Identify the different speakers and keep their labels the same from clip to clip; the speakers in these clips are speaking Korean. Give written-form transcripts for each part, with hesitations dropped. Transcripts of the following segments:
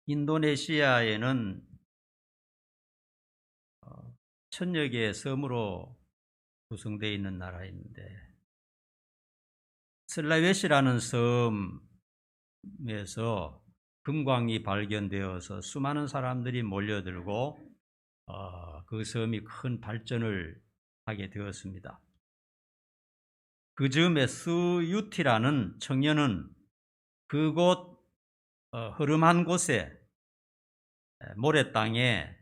Speaker 1: 인도네시아에는 1000여 개의 섬으로 구성되어 있는 나라인데, 슬라웨시라는 섬에서 금광이 발견되어서 수많은 사람들이 몰려들고 그 섬이 큰 발전을 하게 되었습니다. 그 즈음에 스유티라는 청년은 그곳 허름한 곳에 모래 땅에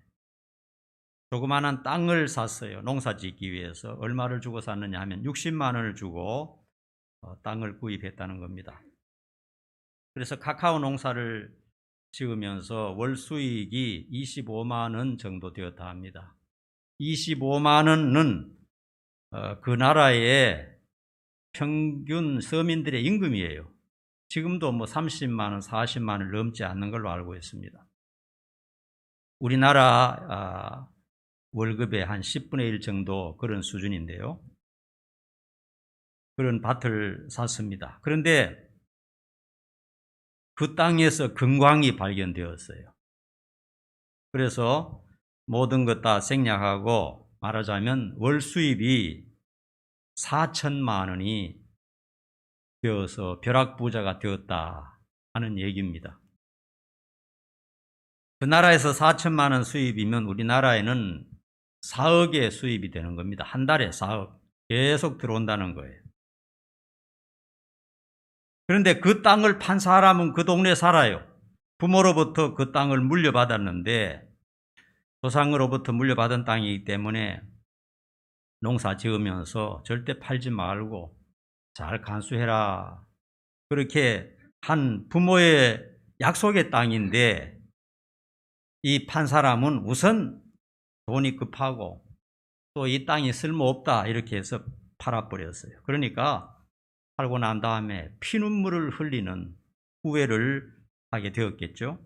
Speaker 1: 조그마한 땅을 샀어요. 농사 짓기 위해서. 얼마를 주고 샀느냐 하면 60만 원을 주고 땅을 구입했다는 겁니다. 그래서 카카오 농사를 지으면서 월 수익이 25만 원 정도 되었다 합니다. 25만 원은 그 나라의 평균 서민들의 임금이에요. 지금도 뭐 30만 원, 40만 원을 넘지 않는 걸로 알고 있습니다. 우리나라 월급의 한 10분의 1 정도 그런 수준인데요. 그런 밭을 샀습니다. 그런데 그 땅에서 금광이 발견되었어요. 그래서 모든 것 다 생략하고 말하자면 월 수입이 4천만 원이 되어서 벼락부자가 되었다 하는 얘기입니다. 그 나라에서 4천만 원 수입이면 우리나라에는 4억의 수입이 되는 겁니다. 한 달에 4억 계속 들어온다는 거예요. 그런데 그 땅을 판 사람은 그 동네에 살아요. 부모로부터 그 땅을 물려받았는데 조상으로부터 물려받은 땅이기 때문에 농사 지으면서 절대 팔지 말고 잘 간수해라. 그렇게 한 부모의 약속의 땅인데 이 판 사람은 우선 돈이 급하고 또 이 땅이 쓸모없다 이렇게 해서 팔아버렸어요. 그러니까 팔고 난 다음에 피눈물을 흘리는 후회를 하게 되었겠죠.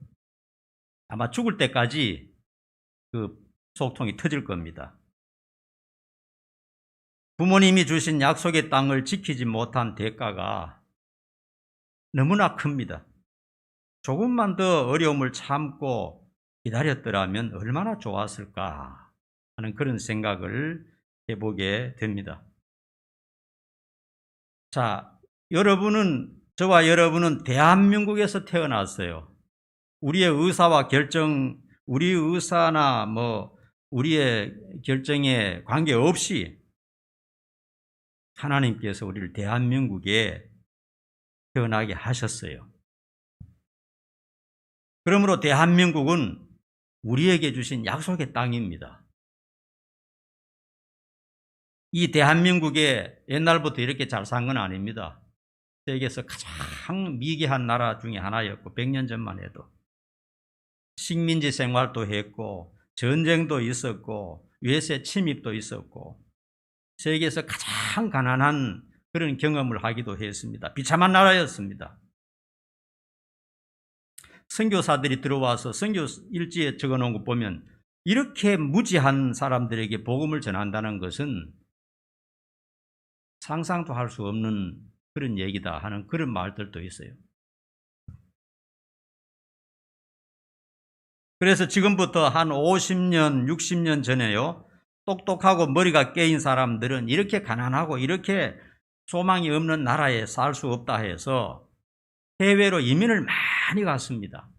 Speaker 1: 아마 죽을 때까지 그 속통이 터질 겁니다. 부모님이 주신 약속의 땅을 지키지 못한 대가가 너무나 큽니다. 조금만 더 어려움을 참고 기다렸더라면 얼마나 좋았을까 하는 그런 생각을 해보게 됩니다. 자, 저와 여러분은 대한민국에서 태어났어요. 우리의 의사와 결정, 우리 의사나 우리의 결정에 관계없이 하나님께서 우리를 대한민국에 태어나게 하셨어요. 그러므로 대한민국은 우리에게 주신 약속의 땅입니다. 이 대한민국에 옛날부터 이렇게 잘 산 건 아닙니다. 세계에서 가장 미개한 나라 중에 하나였고 100년 전만 해도 식민지 생활도 했고 전쟁도 있었고 외세 침입도 있었고 세계에서 가장 가난한 그런 경험을 하기도 했습니다. 비참한 나라였습니다. 선교사들이 들어와서 선교 일지에 적어놓은 거 보면 이렇게 무지한 사람들에게 복음을 전한다는 것은 상상도 할 수 없는 그런 얘기다 하는 그런 말들도 있어요. 그래서 지금부터 한 50년, 60년 전에요. 똑똑하고 머리가 깨인 사람들은 이렇게 가난하고 이렇게 소망이 없는 나라에 살 수 없다 해서 해외로 이민을 많이 갔습니다.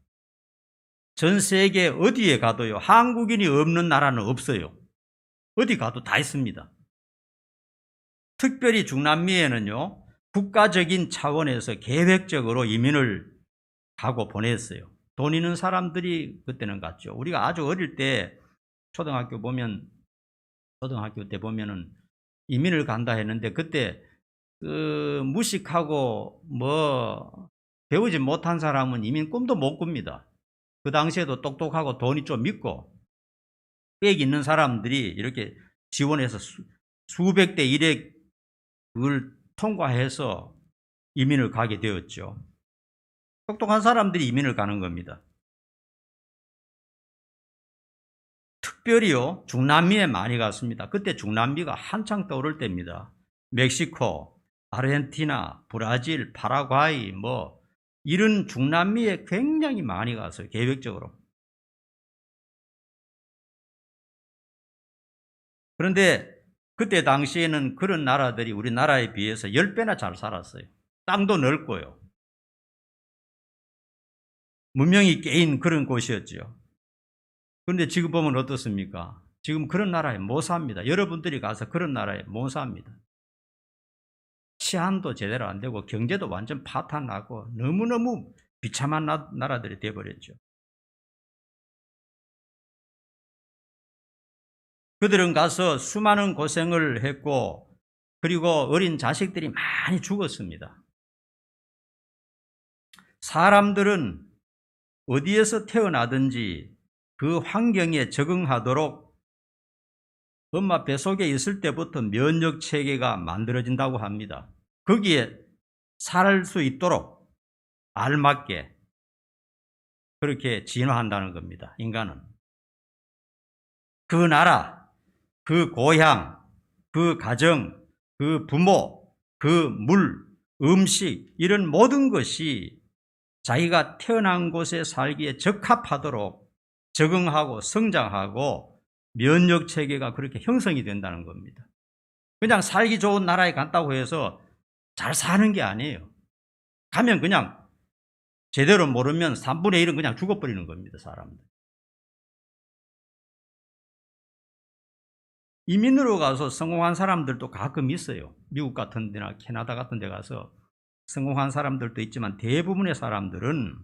Speaker 1: 전 세계 어디에 가도요. 한국인이 없는 나라는 없어요. 어디 가도 다 있습니다. 특별히 중남미에는요. 국가적인 차원에서 계획적으로 이민을 가고 보냈어요. 돈 있는 사람들이 그때는 갔죠. 우리가 아주 어릴 때 초등학교 때 보면은 이민을 간다 했는데 그때 무식하고 배우지 못한 사람은 이민 꿈도 못 꿉니다. 그 당시에도 똑똑하고 돈이 좀 있고 빽 있는 사람들이 이렇게 지원해서 수백 대 1의 그걸 통과해서 이민을 가게 되었죠. 똑똑한 사람들이 이민을 가는 겁니다. 특별히요, 중남미에 많이 갔습니다. 그때 중남미가 한창 떠오를 때입니다. 멕시코, 아르헨티나, 브라질, 파라과이, 이런 중남미에 굉장히 많이 갔어요. 계획적으로. 그런데 그때 당시에는 그런 나라들이 우리나라에 비해서 10배나 잘 살았어요. 땅도 넓고요. 문명이 깨인 그런 곳이었죠. 그런데 지금 보면 어떻습니까? 지금 그런 나라에 못 삽니다. 여러분들이 가서 그런 나라에 못 삽니다. 치안도 제대로 안 되고 경제도 완전 파탄나고 너무너무 비참한 나라들이 되어버렸죠. 그들은 가서 수많은 고생을 했고 그리고 어린 자식들이 많이 죽었습니다. 사람들은 어디에서 태어나든지 그 환경에 적응하도록 엄마 뱃속에 있을 때부터 면역 체계가 만들어진다고 합니다. 거기에 살 수 있도록 알맞게 그렇게 진화한다는 겁니다. 인간은. 그 나라, 그 고향, 그 가정, 그 부모, 그 물, 음식 이런 모든 것이 자기가 태어난 곳에 살기에 적합하도록 적응하고 성장하고 면역 체계가 그렇게 형성이 된다는 겁니다. 그냥 살기 좋은 나라에 갔다고 해서 잘 사는 게 아니에요. 가면 그냥 제대로 모르면 3분의 1은 그냥 죽어버리는 겁니다, 사람들. 이민으로 가서 성공한 사람들도 가끔 있어요. 미국 같은 데나 캐나다 같은 데 가서 성공한 사람들도 있지만 대부분의 사람들은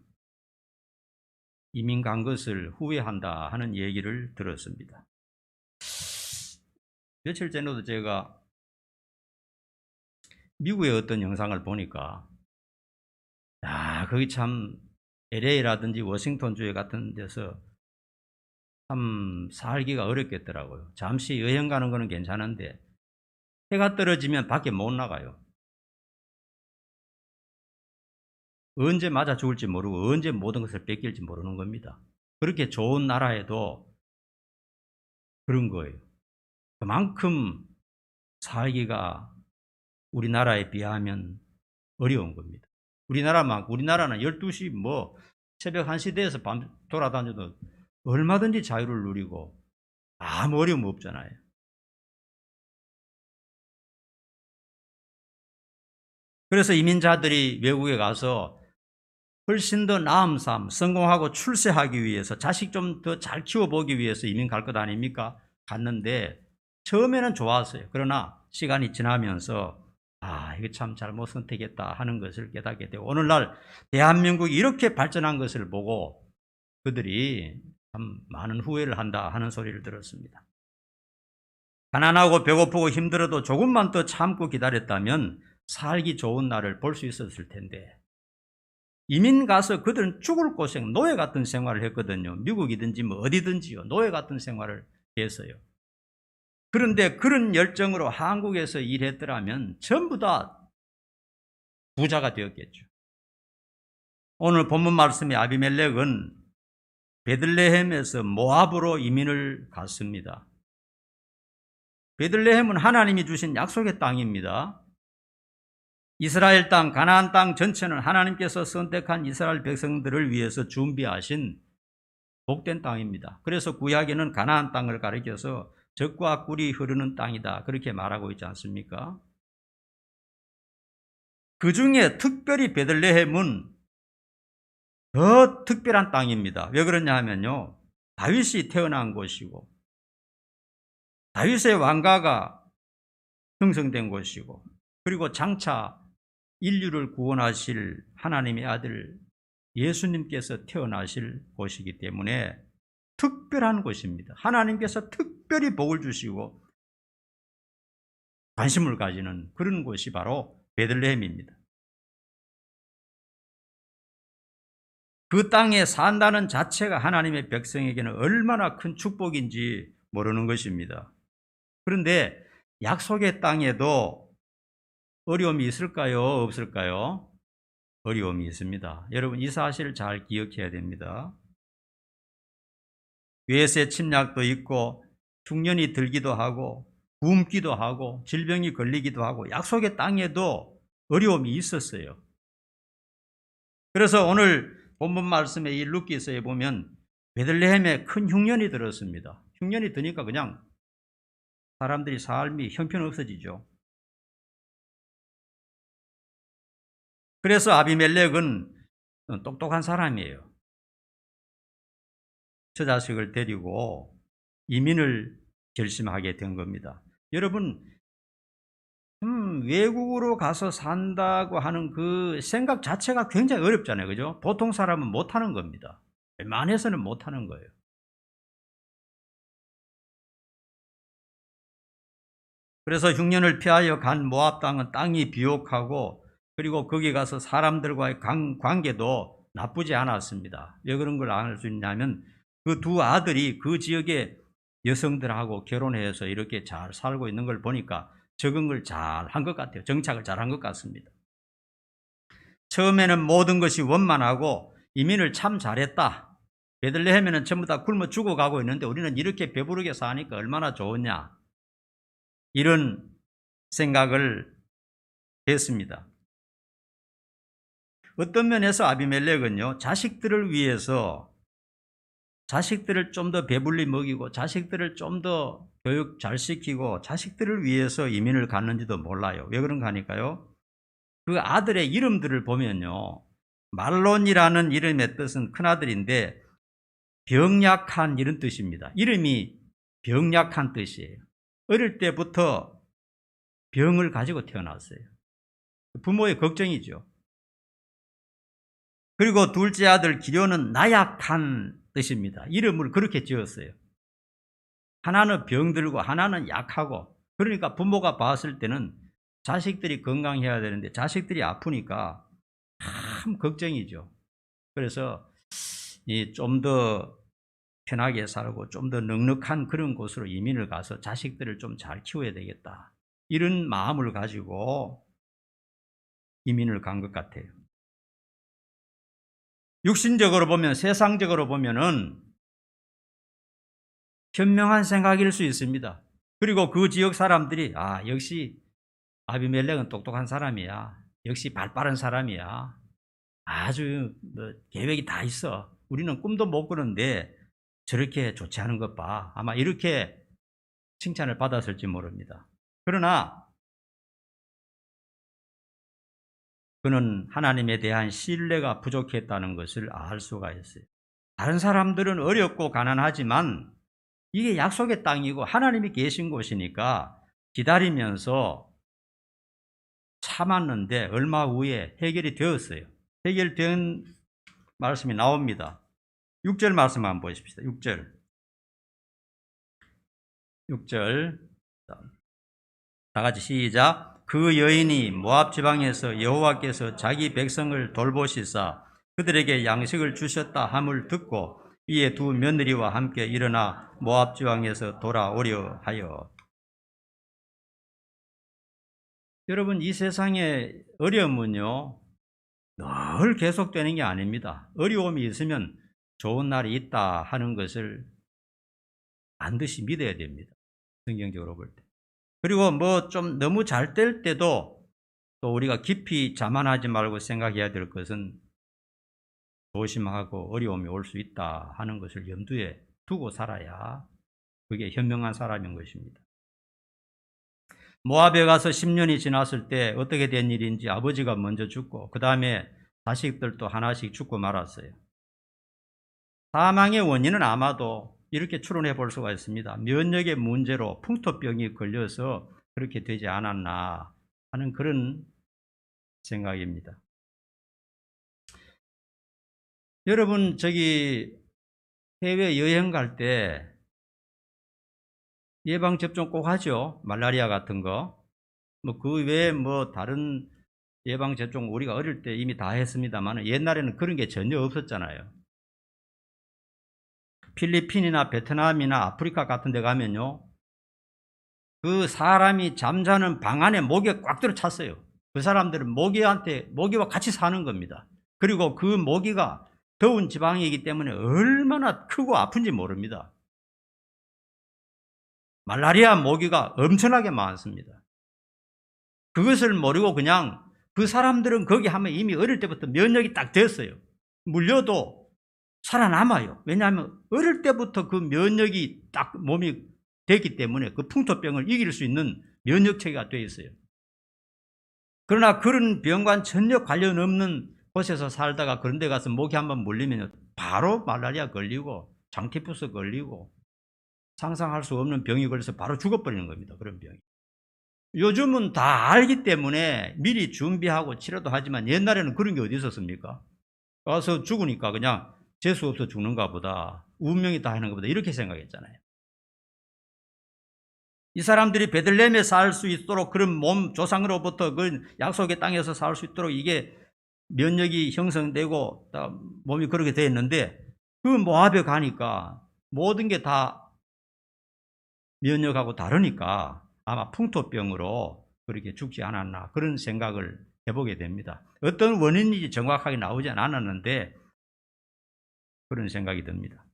Speaker 1: 이민 간 것을 후회한다 하는 얘기를 들었습니다. 며칠 전에도 제가 미국의 어떤 영상을 보니까 거기 참 LA라든지 워싱턴주 같은 데서 참 살기가 어렵겠더라고요. 잠시 여행 가는 거는 괜찮은데 해가 떨어지면 밖에 못 나가요. 언제 맞아 죽을지 모르고 언제 모든 것을 뺏길지 모르는 겁니다. 그렇게 좋은 나라에도 그런 거예요. 그만큼 살기가 우리나라에 비하면 어려운 겁니다. 우리나라는 12시 새벽 1시 돼서 밤 돌아다녀도 얼마든지 자유를 누리고 아무 어려움 없잖아요. 그래서 이민자들이 외국에 가서 훨씬 더 나은 삶, 성공하고 출세하기 위해서 자식 좀 더 잘 키워보기 위해서 이민 갈 것 아닙니까? 갔는데 처음에는 좋았어요. 그러나 시간이 지나면서 이거 참 잘못 선택했다 하는 것을 깨닫게 되고 오늘날 대한민국이 이렇게 발전한 것을 보고 그들이 참 많은 후회를 한다 하는 소리를 들었습니다. 가난하고 배고프고 힘들어도 조금만 더 참고 기다렸다면 살기 좋은 날을 볼 수 있었을 텐데 이민 가서 그들은 죽을 고생, 노예 같은 생활을 했거든요. 미국이든지 어디든지요. 노예 같은 생활을 했어요. 그런데 그런 열정으로 한국에서 일했더라면 전부 다 부자가 되었겠죠. 오늘 본문 말씀의 아비멜렉은 베들레헴에서 모압으로 이민을 갔습니다. 베들레헴은 하나님이 주신 약속의 땅입니다. 이스라엘 땅, 가나안 땅 전체는 하나님께서 선택한 이스라엘 백성들을 위해서 준비하신 복된 땅입니다. 그래서 구약에는 가나안 땅을 가리켜서 젖과 꿀이 흐르는 땅이다 그렇게 말하고 있지 않습니까? 그 중에 특별히 베들레헴은 더 특별한 땅입니다. 왜 그러냐 하면요, 다윗이 태어난 곳이고 다윗의 왕가가 형성된 곳이고 그리고 장차 인류를 구원하실 하나님의 아들 예수님께서 태어나실 곳이기 때문에 특별한 곳입니다. 하나님께서 특별히 복을 주시고 관심을 가지는 그런 곳이 바로 베들레헴입니다. 그 땅에 산다는 자체가 하나님의 백성에게는 얼마나 큰 축복인지 모르는 것입니다. 그런데 약속의 땅에도 어려움이 있을까요? 없을까요? 어려움이 있습니다. 여러분 이 사실을 잘 기억해야 됩니다. 외세 침략도 있고 흉년이 들기도 하고 굶기도 하고 질병이 걸리기도 하고 약속의 땅에도 어려움이 있었어요. 그래서 오늘 본문 말씀에 이 루키서에 보면 베들레헴에 큰 흉년이 들었습니다. 흉년이 드니까 그냥 사람들이 삶이 형편없어지죠. 그래서 아비멜렉은 똑똑한 사람이에요. 저 자식을 데리고 이민을 결심하게 된 겁니다. 여러분, 외국으로 가서 산다고 하는 그 생각 자체가 굉장히 어렵잖아요. 그죠? 보통 사람은 못하는 겁니다. 웬만해서는 못하는 거예요. 그래서 흉년을 피하여 간 모압 땅은 땅이 비옥하고 그리고 거기 가서 사람들과의 관계도 나쁘지 않았습니다. 왜 그런 걸 알 수 있냐면 그 두 아들이 그 지역의 여성들하고 결혼해서 이렇게 잘 살고 있는 걸 보니까 적응을 잘 한 것 같아요. 정착을 잘 한 것 같습니다. 처음에는 모든 것이 원만하고 이민을 참 잘했다. 베들레헴에는 전부 다 굶어 죽어가고 있는데 우리는 이렇게 배부르게 사니까 얼마나 좋으냐. 이런 생각을 했습니다. 어떤 면에서 아비멜렉은요, 자식들을 위해서 자식들을 좀 더 배불리 먹이고 자식들을 좀 더 교육 잘 시키고 자식들을 위해서 이민을 갔는지도 몰라요. 왜 그런가 하니까요, 그 아들의 이름들을 보면요, 말론이라는 이름의 뜻은 큰아들인데 병약한 이런 뜻입니다. 이름이 병약한 뜻이에요. 어릴 때부터 병을 가지고 태어났어요. 부모의 걱정이죠. 그리고 둘째 아들 기련은 나약한 뜻입니다. 이름을 그렇게 지었어요. 하나는 병들고 하나는 약하고, 그러니까 부모가 봤을 때는 자식들이 건강해야 되는데 자식들이 아프니까 참 걱정이죠. 그래서 좀 더 편하게 살고 좀 더 넉넉한 그런 곳으로 이민을 가서 자식들을 좀 잘 키워야 되겠다, 이런 마음을 가지고 이민을 간 것 같아요. 육신적으로 보면, 세상적으로 보면은 현명한 생각일 수 있습니다. 그리고 그 지역 사람들이 역시 아비멜렉은 똑똑한 사람이야, 역시 발빠른 사람이야, 아주 계획이 다 있어, 우리는 꿈도 못 꾸는데 저렇게 좋지 않은 것 봐, 아마 이렇게 칭찬을 받았을지 모릅니다. 그러나 그는 하나님에 대한 신뢰가 부족했다는 것을 알 수가 있어요. 다른 사람들은 어렵고 가난하지만 이게 약속의 땅이고 하나님이 계신 곳이니까 기다리면서 참았는데 얼마 후에 해결이 되었어요. 해결된 말씀이 나옵니다. 6절 말씀 한번 보십시다. 6절. 다 같이 시작. 그 여인이 모압 지방에서 여호와께서 자기 백성을 돌보시사 그들에게 양식을 주셨다 함을 듣고 이에 두 며느리와 함께 일어나 모압 지방에서 돌아오려 하여. 여러분, 이 세상의 어려움은요, 늘 계속되는 게 아닙니다. 어려움이 있으면 좋은 날이 있다 하는 것을 반드시 믿어야 됩니다. 성경적으로 볼 때. 그리고 좀 너무 잘 될 때도 또 우리가 깊이 자만하지 말고 생각해야 될 것은 조심하고 어려움이 올 수 있다 하는 것을 염두에 두고 살아야 그게 현명한 사람인 것입니다. 모압에 가서 10년이 지났을 때 어떻게 된 일인지 아버지가 먼저 죽고 그 다음에 자식들도 하나씩 죽고 말았어요. 사망의 원인은 아마도 이렇게 추론해 볼 수가 있습니다. 면역의 문제로 풍토병이 걸려서 그렇게 되지 않았나 하는 그런 생각입니다. 여러분, 해외 여행 갈 때 예방접종 꼭 하죠. 말라리아 같은 거. 그 외에 다른 예방접종 우리가 어릴 때 이미 다 했습니다만 옛날에는 그런 게 전혀 없었잖아요. 필리핀이나 베트남이나 아프리카 같은 데 가면요, 그 사람이 잠자는 방 안에 모기가 꽉 들어찼어요. 그 사람들은 모기와 같이 사는 겁니다. 그리고 그 모기가 더운 지방이기 때문에 얼마나 크고 아픈지 모릅니다. 말라리아 모기가 엄청나게 많습니다. 그것을 모르고 그냥 그 사람들은 거기 하면 이미 어릴 때부터 면역이 딱 됐어요. 물려도 살아남아요. 왜냐하면 어릴 때부터 그 면역이 딱 몸이 됐기 때문에 그 풍토병을 이길 수 있는 면역체계가 되어 있어요. 그러나 그런 병과 전혀 관련 없는 곳에서 살다가 그런 데 가서 모기 한번 물리면 바로 말라리아 걸리고 장티푸스 걸리고 상상할 수 없는 병이 걸려서 바로 죽어버리는 겁니다. 그런 병이. 요즘은 다 알기 때문에 미리 준비하고 치료도 하지만 옛날에는 그런 게 어디 있었습니까? 가서 죽으니까 그냥 재수 없어 죽는가 보다, 운명이 다 하는 것보다 이렇게 생각했잖아요. 이 사람들이 베들레헴에 살 수 있도록 그런 몸 조상으로부터 그 약속의 땅에서 살 수 있도록 이게 면역이 형성되고 몸이 그렇게 되어 있는데 그 모압에 가니까 모든 게 다 면역하고 다르니까 아마 풍토병으로 그렇게 죽지 않았나 그런 생각을 해보게 됩니다. 어떤 원인인지 정확하게 나오지 않았는데 그런 생각이 듭니다.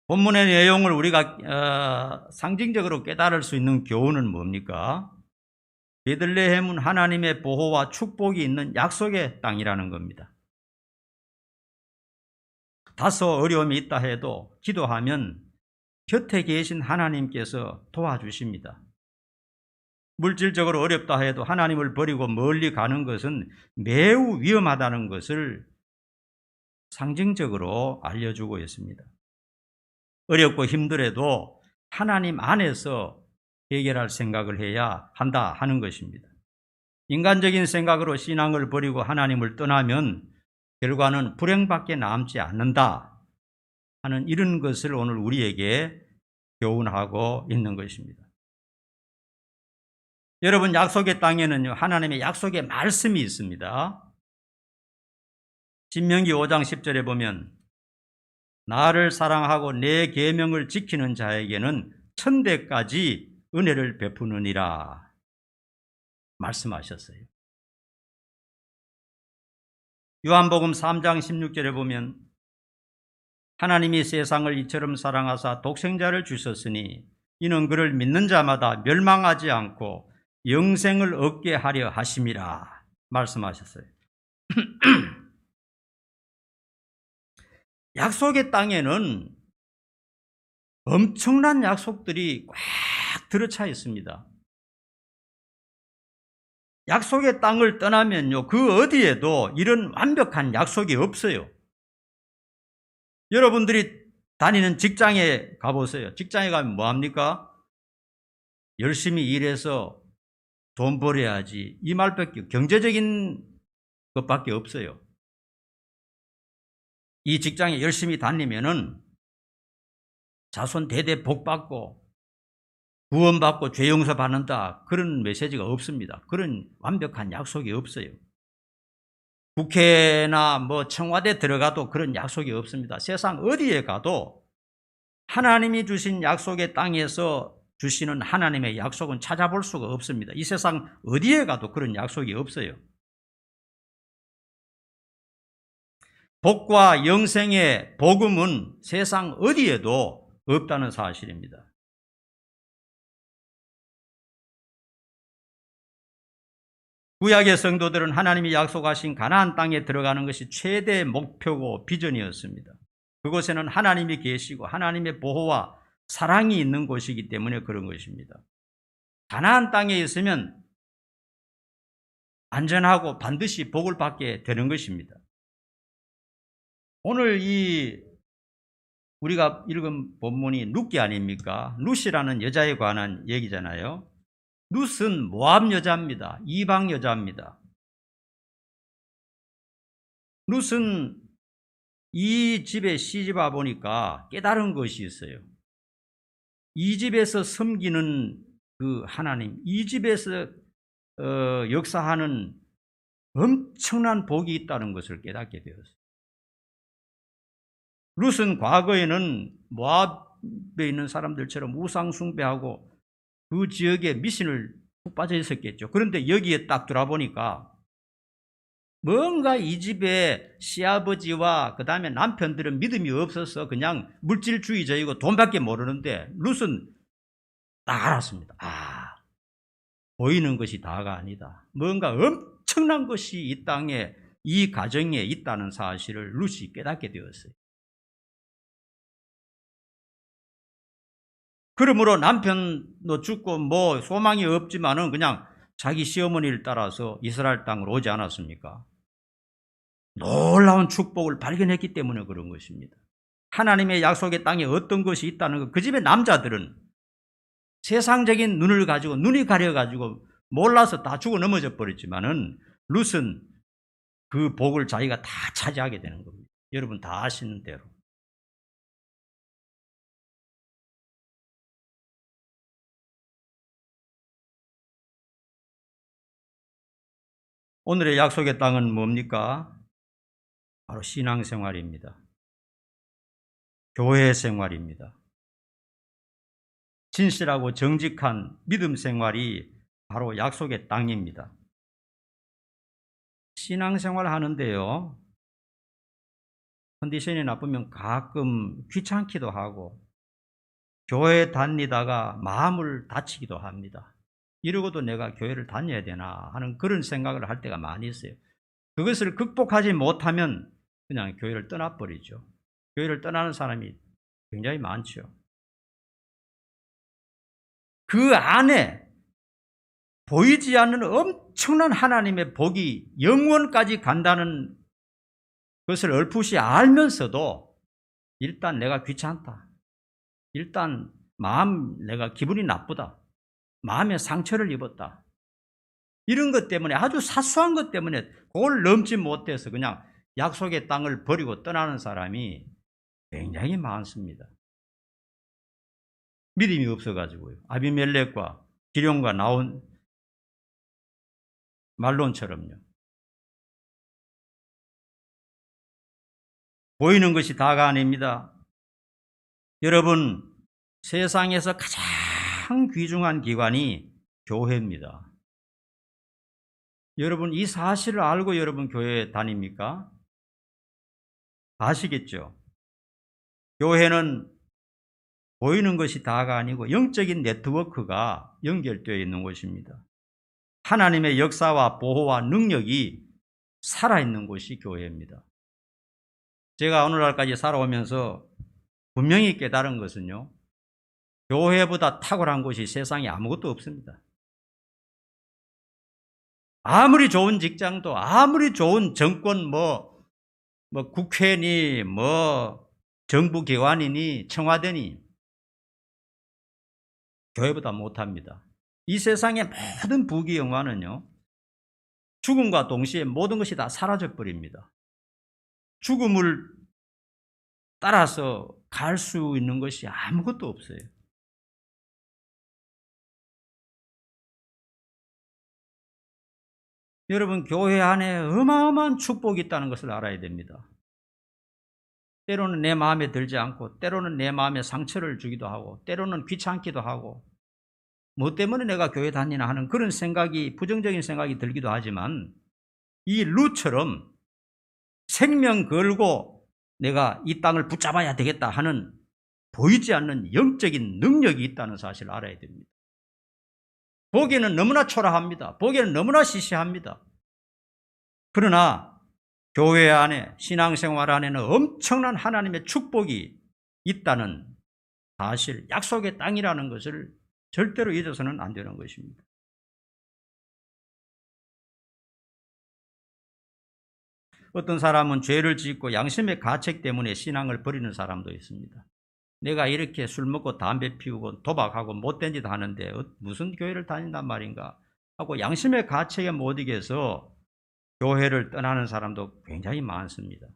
Speaker 1: 본문의 내용을 우리가 상징적으로 깨달을 수 있는 교훈은 뭡니까? 베들레헴은 하나님의 보호와 축복이 있는 약속의 땅이라는 겁니다. 다소 어려움이 있다 해도 기도하면 곁에 계신 하나님께서 도와주십니다. 물질적으로 어렵다 해도 하나님을 버리고 멀리 가는 것은 매우 위험하다는 것을 상징적으로 알려주고 있습니다. 어렵고 힘들어도 하나님 안에서 해결할 생각을 해야 한다 하는 것입니다. 인간적인 생각으로 신앙을 버리고 하나님을 떠나면 결과는 불행밖에 남지 않는다 하는 이런 것을 오늘 우리에게 교훈하고 있는 것입니다. 여러분, 약속의 땅에는요, 하나님의 약속의 말씀이 있습니다. 신명기 5장 10절에 보면 나를 사랑하고 내 계명을 지키는 자에게는 천대까지 은혜를 베푸느니라 말씀하셨어요. 요한복음 3장 16절에 보면 하나님이 세상을 이처럼 사랑하사 독생자를 주셨으니 이는 그를 믿는 자마다 멸망하지 않고 영생을 얻게 하려 하심이라 말씀하셨어요. 약속의 땅에는 엄청난 약속들이 꽉 들어차 있습니다. 약속의 땅을 떠나면요, 그 어디에도 이런 완벽한 약속이 없어요. 여러분들이 다니는 직장에 가보세요. 직장에 가면 뭐합니까? 열심히 일해서 돈 벌어야지, 이 말밖에, 경제적인 것밖에 없어요. 이 직장에 열심히 다니면은 자손 대대 복 받고 구원받고 죄 용서 받는다, 그런 메시지가 없습니다. 그런 완벽한 약속이 없어요. 국회나 청와대 들어가도 그런 약속이 없습니다. 세상 어디에 가도 하나님이 주신 약속의 땅에서 주시는 하나님의 약속은 찾아볼 수가 없습니다. 이 세상 어디에 가도 그런 약속이 없어요. 복과 영생의 복음은 세상 어디에도 없다는 사실입니다. 구약의 성도들은 하나님이 약속하신 가나안 땅에 들어가는 것이 최대의 목표고 비전이었습니다. 그곳에는 하나님이 계시고 하나님의 보호와 사랑이 있는 곳이기 때문에 그런 것입니다. 가나안 땅에 있으면 안전하고 반드시 복을 받게 되는 것입니다. 오늘 우리가 읽은 본문이 룻기 아닙니까? 룻이라는 여자에 관한 얘기잖아요. 룻은 모압 여자입니다. 이방 여자입니다. 룻은 이 집에 시집와 보니까 깨달은 것이 있어요. 이 집에서 섬기는 그 하나님, 이 집에서 역사하는 엄청난 복이 있다는 것을 깨닫게 되었어요. 룻은 과거에는 모압에 있는 사람들처럼 우상 숭배하고 그 지역에 미신을 푹 빠져 있었겠죠. 그런데 여기에 딱 들어보니까 뭔가 이 집에 시아버지와 그 다음에 남편들은 믿음이 없어서 그냥 물질주의자이고 돈밖에 모르는데 룻은 딱 알았습니다. 보이는 것이 다가 아니다. 뭔가 엄청난 것이 이 땅에, 이 가정에 있다는 사실을 룻이 깨닫게 되었어요. 그러므로 남편도 죽고 뭐 소망이 없지만은 그냥 자기 시어머니를 따라서 이스라엘 땅으로 오지 않았습니까? 놀라운 축복을 발견했기 때문에 그런 것입니다. 하나님의 약속의 땅에 어떤 것이 있다는 것, 그 집의 남자들은 세상적인 눈을 가지고, 눈이 가려가지고 몰라서 다 죽어 넘어져 버렸지만은 룻은 그 복을 자기가 다 차지하게 되는 겁니다. 여러분 다 아시는 대로. 오늘의 약속의 땅은 뭡니까? 바로 신앙생활입니다. 교회 생활입니다. 진실하고 정직한 믿음 생활이 바로 약속의 땅입니다. 신앙생활 하는데요, 컨디션이 나쁘면 가끔 귀찮기도 하고 교회 다니다가 마음을 다치기도 합니다. 이러고도 내가 교회를 다녀야 되나 하는 그런 생각을 할 때가 많이 있어요. 그것을 극복하지 못하면 그냥 교회를 떠나버리죠. 교회를 떠나는 사람이 굉장히 많죠. 그 안에 보이지 않는 엄청난 하나님의 복이 영원까지 간다는 것을 얼핏이 알면서도 일단 내가 귀찮다. 일단 내가 기분이 나쁘다. 마음에 상처를 입었다. 이런 것 때문에, 아주 사소한 것 때문에 그걸 넘지 못해서 그냥 약속의 땅을 버리고 떠나는 사람이 굉장히 많습니다. 믿음이 없어가지고요. 아비멜렉과 기럝과 나온 말론처럼요. 보이는 것이 다가 아닙니다. 여러분, 세상에서 가장 귀중한 기관이 교회입니다. 여러분, 이 사실을 알고 여러분 교회에 다닙니까? 아시겠죠? 교회는 보이는 것이 다가 아니고 영적인 네트워크가 연결되어 있는 곳입니다. 하나님의 역사와 보호와 능력이 살아있는 곳이 교회입니다. 제가 오늘날까지 살아오면서 분명히 깨달은 것은요, 교회보다 탁월한 곳이 세상에 아무것도 없습니다. 아무리 좋은 직장도, 아무리 좋은 정권, 국회니, 정부기관이니, 청와대니, 교회보다 못합니다. 이 세상의 모든 부귀 영화는요, 죽음과 동시에 모든 것이 다 사라져 버립니다. 죽음을 따라서 갈 수 있는 것이 아무것도 없어요. 여러분, 교회 안에 어마어마한 축복이 있다는 것을 알아야 됩니다. 때로는 내 마음에 들지 않고, 때로는 내 마음에 상처를 주기도 하고, 때로는 귀찮기도 하고, 뭐 때문에 내가 교회 다니나 하는 그런 생각이, 부정적인 생각이 들기도 하지만, 이 룻처럼 생명 걸고 내가 이 땅을 붙잡아야 되겠다 하는 보이지 않는 영적인 능력이 있다는 사실을 알아야 됩니다. 보기에는 너무나 초라합니다. 보기에는 너무나 시시합니다. 그러나 교회 안에, 신앙생활 안에는 엄청난 하나님의 축복이 있다는 사실, 약속의 땅이라는 것을 절대로 잊어서는 안 되는 것입니다. 어떤 사람은 죄를 짓고 양심의 가책 때문에 신앙을 버리는 사람도 있습니다. 내가 이렇게 술 먹고 담배 피우고 도박하고 못된 짓 하는데 무슨 교회를 다닌단 말인가 하고 양심의 가책에 못 이겨서 교회를 떠나는 사람도 굉장히 많습니다.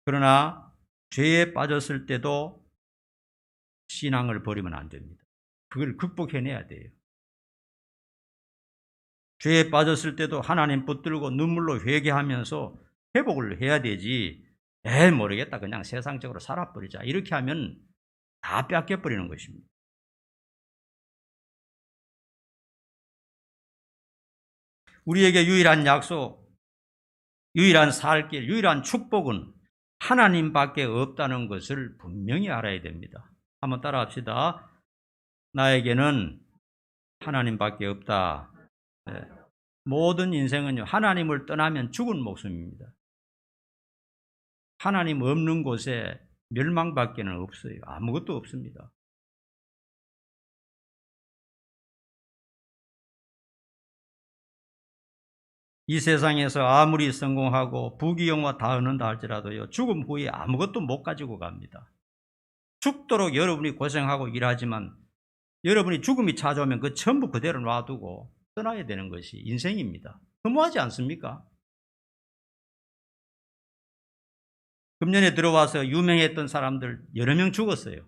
Speaker 1: 그러나 죄에 빠졌을 때도 신앙을 버리면 안 됩니다. 그걸 극복해내야 돼요. 죄에 빠졌을 때도 하나님 붙들고 눈물로 회개하면서 회복을 해야 되지, 모르겠다, 그냥 세상적으로 살아버리자, 이렇게 하면 다 뺏겨버리는 것입니다. 우리에게 유일한 약속, 유일한 살 길, 유일한 축복은 하나님밖에 없다는 것을 분명히 알아야 됩니다. 한번 따라합시다. 나에게는 하나님밖에 없다. 네. 모든 인생은요, 하나님을 떠나면 죽은 목숨입니다. 하나님 없는 곳에 멸망밖에는 없어요. 아무것도 없습니다. 이 세상에서 아무리 성공하고 부귀영화 다 얻는다 할지라도요, 죽음 후에 아무것도 못 가지고 갑니다. 죽도록 여러분이 고생하고 일하지만 여러분이 죽음이 찾아오면 그 전부 그대로 놔두고 떠나야 되는 것이 인생입니다. 허무하지 않습니까? 금년에 들어와서 유명했던 사람들 여러 명 죽었어요.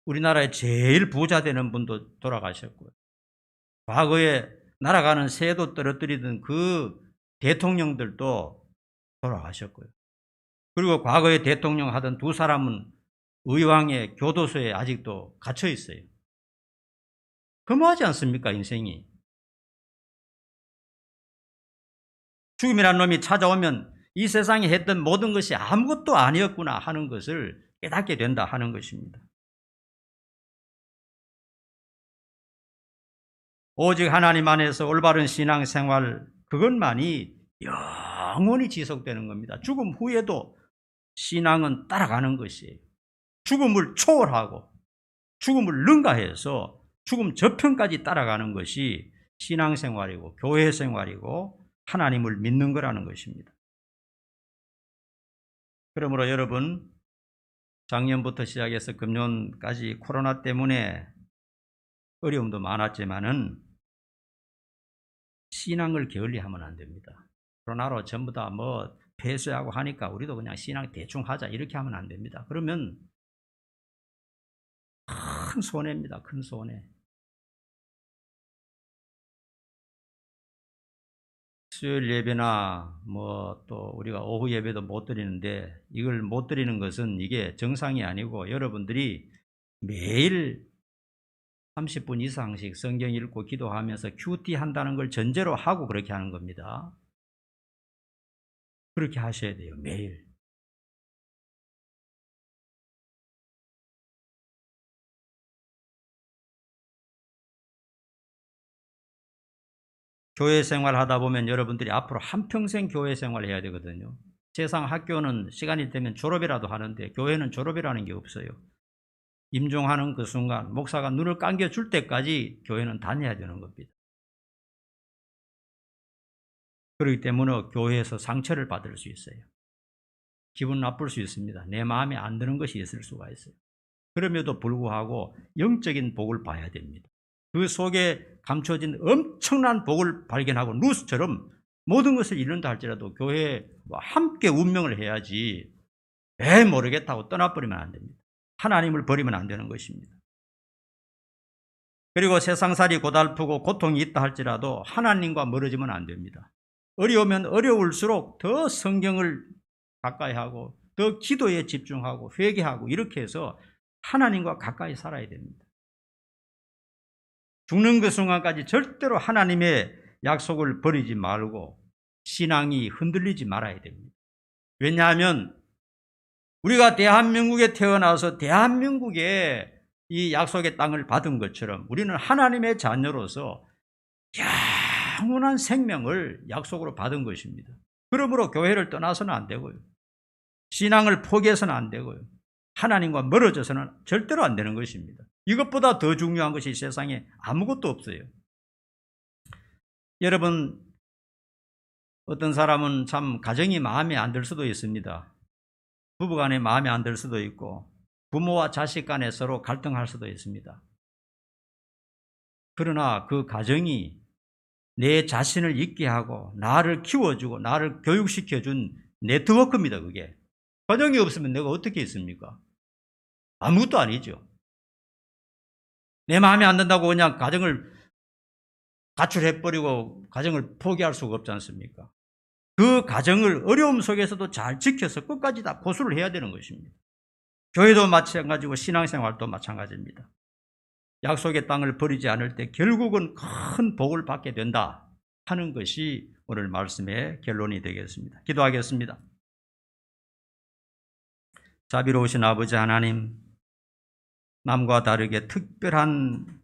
Speaker 1: 우리나라의 제일 부자 되는 분도 돌아가셨고요. 과거에 날아가는 새도 떨어뜨리던 그 대통령들도 돌아가셨고요. 그리고 과거에 대통령 하던 두 사람은 의왕의 교도소에 아직도 갇혀 있어요. 허무하지 않습니까, 인생이? 죽음이라는 놈이 찾아오면 이 세상에 했던 모든 것이 아무것도 아니었구나 하는 것을 깨닫게 된다 하는 것입니다. 오직 하나님 안에서 올바른 신앙생활, 그것만이 영원히 지속되는 겁니다. 죽음 후에도 신앙은 따라가는 것이에요. 죽음을 초월하고 죽음을 능가해서 죽음 저편까지 따라가는 것이 신앙생활이고 교회생활이고 하나님을 믿는 거라는 것입니다. 그러므로 여러분, 작년부터 시작해서 금년까지 코로나 때문에 어려움도 많았지만은 신앙을 게을리하면 안 됩니다. 코로나로 전부 다 뭐 폐쇄하고 하니까 우리도 그냥 신앙 대충 하자 이렇게 하면 안 됩니다. 그러면 큰 손해입니다. 큰 손해. 수요일 예배나 뭐 또 우리가 오후 예배도 못 드리는데 이걸 못 드리는 것은 이게 정상이 아니고 여러분들이 매일 30분 이상씩 성경 읽고 기도하면서 큐티 한다는 걸 전제로 하고 그렇게 하는 겁니다. 그렇게 하셔야 돼요, 매일. 교회 생활 하다 보면 여러분들이 앞으로 한평생 교회 생활을 해야 되거든요. 세상 학교는 시간이 되면 졸업이라도 하는데 교회는 졸업이라는 게 없어요. 임종하는 그 순간 목사가 눈을 감겨줄 때까지 교회는 다녀야 되는 겁니다. 그렇기 때문에 교회에서 상처를 받을 수 있어요. 기분 나쁠 수 있습니다. 내 마음에 안 드는 것이 있을 수가 있어요. 그럼에도 불구하고 영적인 복을 봐야 됩니다. 그 속에 감춰진 엄청난 복을 발견하고 루스처럼 모든 것을 잃는다 할지라도 교회와 함께 운명을 해야지 왜 모르겠다고 떠나버리면 안 됩니다. 하나님을 버리면 안 되는 것입니다. 그리고 세상살이 고달프고 고통이 있다 할지라도 하나님과 멀어지면 안 됩니다. 어려우면 어려울수록 더 성경을 가까이 하고 더 기도에 집중하고 회개하고 이렇게 해서 하나님과 가까이 살아야 됩니다. 죽는 그 순간까지 절대로 하나님의 약속을 버리지 말고 신앙이 흔들리지 말아야 됩니다. 왜냐하면 우리가 대한민국에 태어나서 대한민국에 이 약속의 땅을 받은 것처럼 우리는 하나님의 자녀로서 영원한 생명을 약속으로 받은 것입니다. 그러므로 교회를 떠나서는 안 되고요. 신앙을 포기해서는 안 되고요. 하나님과 멀어져서는 절대로 안 되는 것입니다. 이것보다 더 중요한 것이 세상에 아무것도 없어요. 여러분, 어떤 사람은 참 가정이 마음에 안 들 수도 있습니다. 부부간에 마음에 안 들 수도 있고 부모와 자식 간에 서로 갈등할 수도 있습니다. 그러나 그 가정이 내 자신을 있게 하고 나를 키워주고 나를 교육시켜준 네트워크입니다. 그게 가정이 없으면 내가 어떻게 있습니까? 아무것도 아니죠. 내 마음에 안 든다고 그냥 가정을 가출해버리고 가정을 포기할 수가 없지 않습니까? 그 가정을 어려움 속에서도 잘 지켜서 끝까지 다 고수를 해야 되는 것입니다. 교회도 마찬가지고 신앙생활도 마찬가지입니다. 약속의 땅을 버리지 않을 때 결국은 큰 복을 받게 된다 하는 것이 오늘 말씀의 결론이 되겠습니다. 기도하겠습니다. 자비로우신 아버지 하나님, 남과 다르게 특별한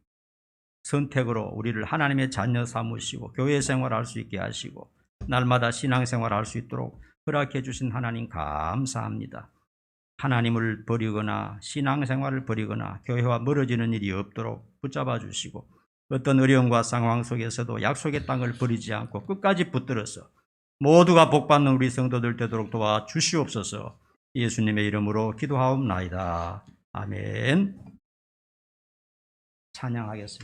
Speaker 1: 선택으로 우리를 하나님의 자녀 삼으시고 교회 생활할 수 있게 하시고 날마다 신앙생활 할 수 있도록 허락해 주신 하나님 감사합니다. 하나님을 버리거나 신앙생활을 버리거나 교회와 멀어지는 일이 없도록 붙잡아 주시고 어떤 어려움과 상황 속에서도 약속의 땅을 버리지 않고 끝까지 붙들어서 모두가 복받는 우리 성도들 되도록 도와주시옵소서. 예수님의 이름으로 기도하옵나이다. 아멘. 찬양하겠습니다.